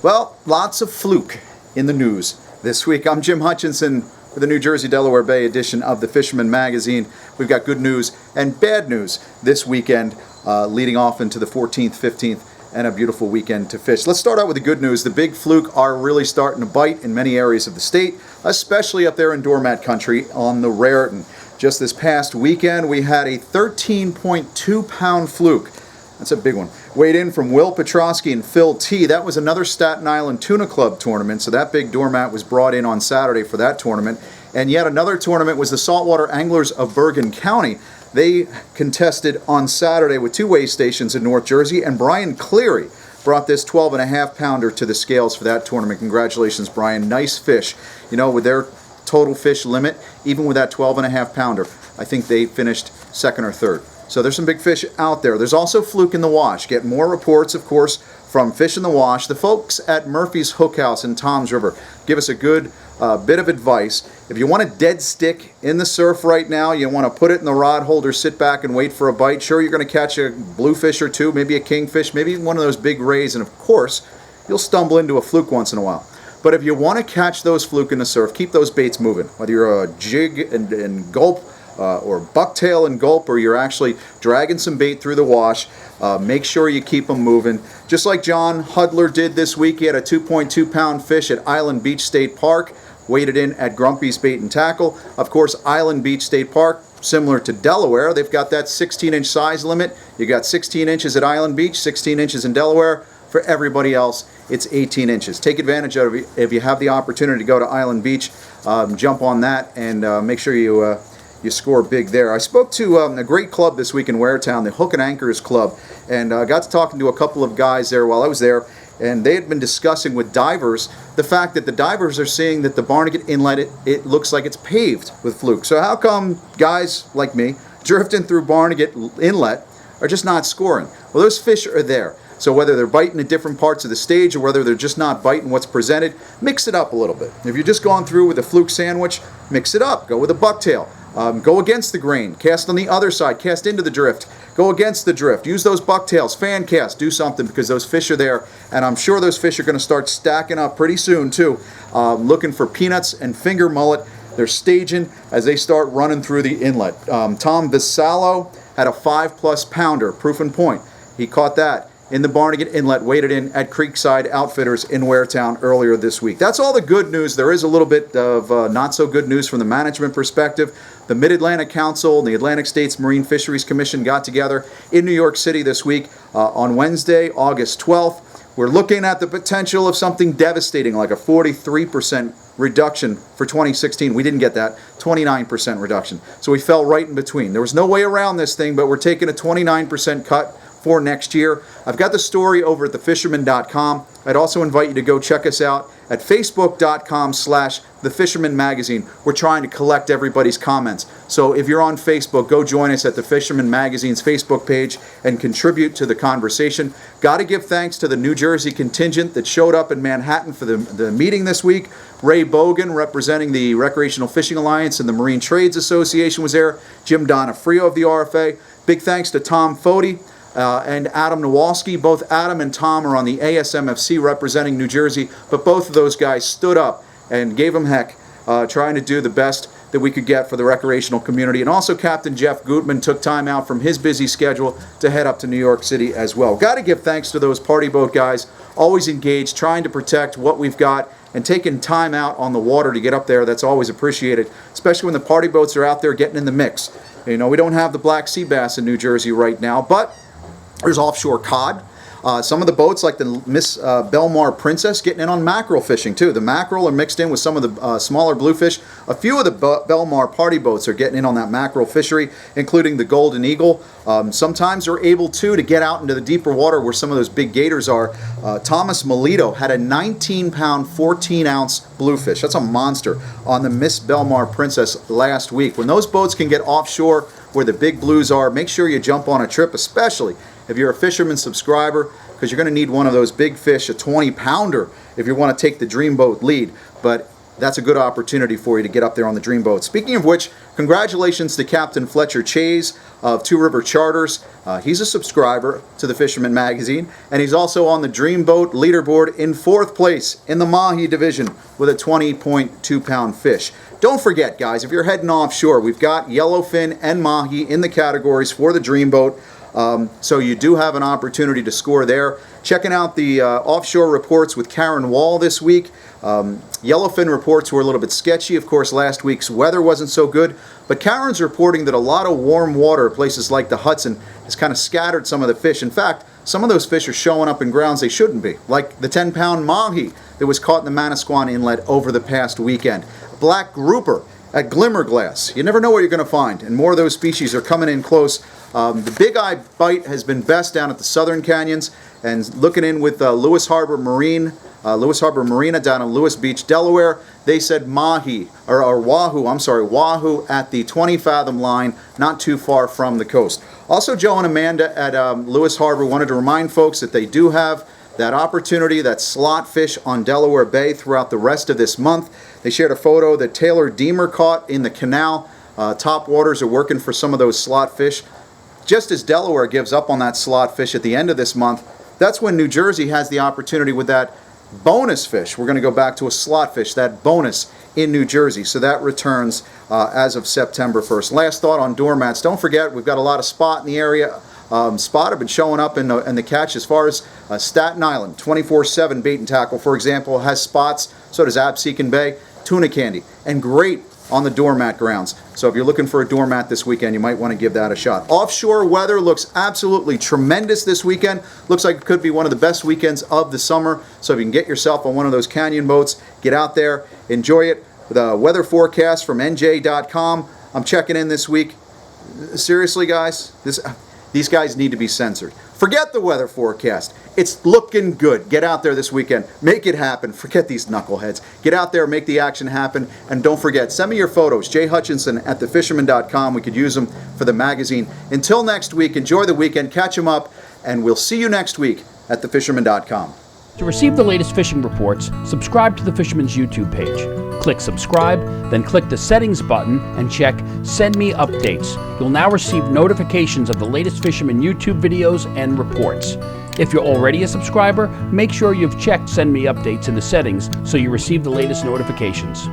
Well, lots of Fluke in the news this week. I'm Jim Hutchinson with the New Jersey Delaware Bay edition of the Fisherman magazine. We've got good news and bad news this weekend, leading off into the 14th, 15th, and a beautiful weekend to fish. Let's start out with the good news. The big fluke are really starting to bite in many areas of the state, especially up there in doormat country on the Raritan. Just this past weekend, we had a 13.2 pound fluke. That's a big one. Weighed in from Will Petrosky and Phil T. That was another Staten Island Tuna Club tournament, so that big doormat was brought in on Saturday for that tournament. And yet another tournament was the Saltwater Anglers of Bergen County. They contested on Saturday with two weigh stations in North Jersey, and Brian Cleary brought this 12.5 pounder to the scales for that tournament. Congratulations, Brian. Nice fish. You know, with their total fish limit, even with that 12.5 pounder, I think they finished second or third. So there's some big fish out there. There's also fluke in the wash. Get more reports, of course, from Fish in the Wash. The folks at Murphy's Hook House in Toms River give us a good bit of advice. If you want a dead stick in the surf right now, you want to put it in the rod holder, sit back and wait for a bite. Sure, you're going to catch a bluefish or two, maybe a kingfish, maybe one of those big rays, and of course, you'll stumble into a fluke once in a while. But if you want to catch those fluke in the surf, keep those baits moving. Whether you're a jig and gulp, or bucktail and gulp, or you're actually dragging some bait through the wash, make sure you keep them moving. Just like John Hudler did this week, he had a 2.2 pound fish at Island Beach State Park, weighed it in at Grumpy's Bait and Tackle. Of course, Island Beach State Park, similar to Delaware, they've got that 16-inch size limit. You got 16 inches at Island Beach, 16 inches in Delaware. For everybody else, it's 18 inches. Take advantage of it if you have the opportunity to go to Island Beach. Jump on that and make sure you score big there. I spoke to a great club this week in Waretown, the Hook and Anchors Club, and got to talking to a couple of guys there while I was there, and they had been discussing with divers the fact that the divers are seeing that the Barnegat Inlet, it looks like it's paved with fluke. So how come guys like me drifting through Barnegat Inlet are just not scoring? Well, those fish are there. So whether they're biting at different parts of the stage or whether they're just not biting what's presented, mix it up a little bit. If you're just going through with a fluke sandwich, mix it up. Go with a bucktail. Go against the grain. Cast on the other side. Cast into the drift. Go against the drift. Use those bucktails. Fan cast. Do something because those fish are there. And I'm sure those fish are going to start stacking up pretty soon too. Looking for peanuts and finger mullet. They're staging as they start running through the inlet. Tom Visalo had a 5+ pounder, proof and point. He caught that in the Barnegat Inlet, weighted in at Creekside Outfitters in Waretown earlier this week. That's all the good news. There is a little bit of not so good news from the management perspective. The Mid-Atlantic Council and the Atlantic States Marine Fisheries Commission got together in New York City this week on Wednesday, August 12th. We're looking at the potential of something devastating like a 43% reduction for 2016. We didn't get that. 29% reduction. So we fell right in between. There was no way around this thing, but we're taking a 29% cut for next year. I've got the story over at thefisherman.com. I'd also invite you to go check us out at facebook.com/thefishermanmagazine. We're trying to collect everybody's comments. So if you're on Facebook, go join us at the Fisherman Magazine's Facebook page and contribute to the conversation. Got to give thanks to the New Jersey contingent that showed up in Manhattan for the meeting this week. Ray Bogan, representing the Recreational Fishing Alliance and the Marine Trades Association, was there. Jim Donofrio of the RFA. Big thanks to Tom Foti and Adam Nowalski. Both Adam and Tom are on the ASMFC representing New Jersey, but both of those guys stood up and gave them heck, trying to do the best that we could get for the recreational community. And also Captain Jeff Gutman took time out from his busy schedule to head up to New York City as well. Got to give thanks to those party boat guys, always engaged, trying to protect what we've got and taking time out on the water to get up there. That's always appreciated, especially when the party boats are out there getting in the mix. You know, we don't have the black sea bass in New Jersey right now, but there's offshore cod. Some of the boats, like the Miss Belmar Princess, getting in on mackerel fishing too. The mackerel are mixed in with some of the smaller bluefish. A few of the Belmar party boats are getting in on that mackerel fishery, including the Golden Eagle. Sometimes they're able to get out into the deeper water where some of those big gators are. Thomas Melito had a 19-pound, 14-ounce bluefish. That's a monster on the Miss Belmar Princess last week. When those boats can get offshore where the big blues are, make sure you jump on a trip, especially if you're a Fisherman subscriber, because you're going to need one of those big fish, a 20-pounder, if you want to take the Dreamboat lead. But that's a good opportunity for you to get up there on the Dreamboat. Speaking of which, congratulations to Captain Fletcher Chase of Two River Charters. He's a subscriber to the Fisherman magazine, and he's also on the Dreamboat leaderboard in 4th place in the Mahi division with a 20.2 pound fish. Don't forget, guys, if you're heading offshore, we've got yellowfin and mahi in the categories for the Dreamboat. So you do have an opportunity to score there. Checking out the offshore reports with Karen Wall this week. Yellowfin reports were a little bit sketchy. Of course, last week's weather wasn't so good. But Karen's reporting that a lot of warm water, places like the Hudson, has kind of scattered some of the fish. In fact, some of those fish are showing up in grounds they shouldn't be, like the 10-pound mahi that was caught in the Manasquan Inlet over the past weekend. Black grouper at Glimmerglass. You never know what you're going to find, and more of those species are coming in close. The big eye bite has been best down at the southern canyons, and looking in with Lewis Harbor Marina down in Lewis Beach, Delaware. They said mahi, or wahoo at the 20-fathom line, not too far from the coast. Also, Joe and Amanda at Lewis Harbor wanted to remind folks that they do have that opportunity, that slot fish on Delaware Bay throughout the rest of this month. They shared a photo that Taylor Deemer caught in the canal. Top waters are working for some of those slot fish. Just as Delaware gives up on that slot fish at the end of this month, that's when New Jersey has the opportunity with that bonus fish. We're going to go back to a slot fish, that bonus in New Jersey. So that returns as of September 1st. Last thought on doormats. Don't forget, we've got a lot of spot in the area. Spot have been showing up in the catch as far as Staten Island. 24/7 bait and tackle, for example, has spots. So does Absecon Bay. Tuna candy. And great on the doormat grounds. So if you're looking for a doormat this weekend, you might want to give that a shot. Offshore weather looks absolutely tremendous this weekend. Looks like it could be one of the best weekends of the summer. So if you can get yourself on one of those canyon boats, get out there, enjoy it. The weather forecast from NJ.com. I'm checking in this week. Seriously, guys, these guys need to be censored. Forget the weather forecast. It's looking good. Get out there this weekend. Make it happen. Forget these knuckleheads. Get out there, make the action happen. And don't forget, send me your photos. J. Hutchinson at thefisherman.com. We could use them for the magazine. Until next week, enjoy the weekend. Catch them up. And we'll see you next week at thefisherman.com. To receive the latest fishing reports, subscribe to the Fisherman's YouTube page. Click subscribe, then click the settings button and check Send Me Updates. You'll now receive notifications of the latest Fisherman YouTube videos and reports. If you're already a subscriber, make sure you've checked Send Me Updates in the settings so you receive the latest notifications.